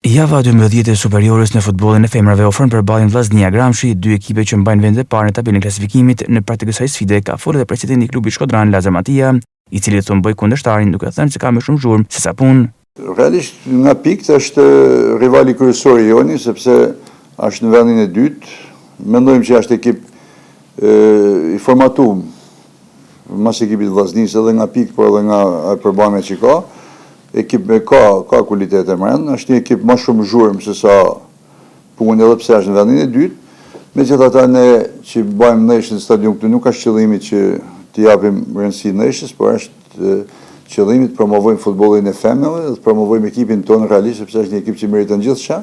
Java 12 e superiores në futbollin e femrave ofron përballjen Vllaznia Gramshi, dy ekipe që mbajnë vend e parë në tabelën e klasifikimit. Në part të kësaj sfide ka folur edhe presidenti i klubit Shkodran Lazar Matia, i cili thon boj kundërshtarin duke thënë se ka më shumë zhurmë se sa punë. Realisht nga pikët është rivali kryesor i joni, sepse është në vendin e dytë. Mendojmë që është ekip i formatuar mas ekipit Vllaznisë edhe nga pikë, por edhe nga përballja që ka. Ekip me ka kualitet e mërën, është një ekip më shumë zhurmë se sa punë edhe pse është në vendin e dytë. Megjithatë ne që bëjmë ndeshje në stadium këtu nuk është qëllimi që t'i japim rëndësi ndeshjes, por është qëllimi të promovojmë futbollin e femrave dhe të promovojmë ekipin tonë realisht, sepse është një ekip që meriton gjithçka.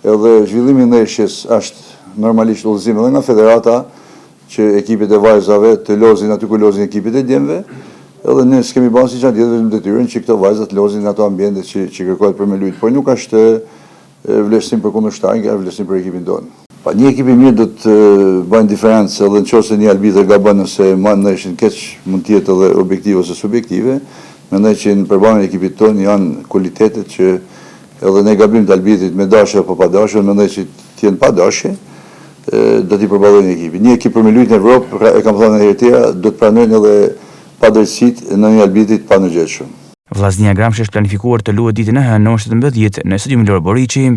Edhe zhvillimi i ndeshjes është normalisht udhëzim edhe nga federata që ekipet e vajzave të lozin aty ku lozin ekipet e djemve. Edhe ne s'kemi bërë si gjatë vetëm detyrën që këto vajzat lozin në ato ambiente që kërkohet për me luajtur, por nuk është vlerësim për kundërshtarin, është vlerësim për ekipin tonë. Pa një ekip i mirë do të bëjnë diferencë, edhe nëse një arbitër gabon ose marr ndeshjen keq, mund të jetë edhe objektive ose subjektive. Mendoj që në përballjen e ekipit tonë janë kualitetet që edhe ne gabim të arbitrit me dashje apo pa dashje, mendoj që të jenë pa dashje, do t'i përballojnë ekipin. Një ekip për me luajtur në Evropë, e kam thënë herë tjera, do të pranojnë edhe padrejtësitë në një arbitrit pa ndërgjegjshëm. Vllaznia Gramshi është planifikuar të luajë ditën e hënë në orën 17 në stadiumin Loro Boriçi.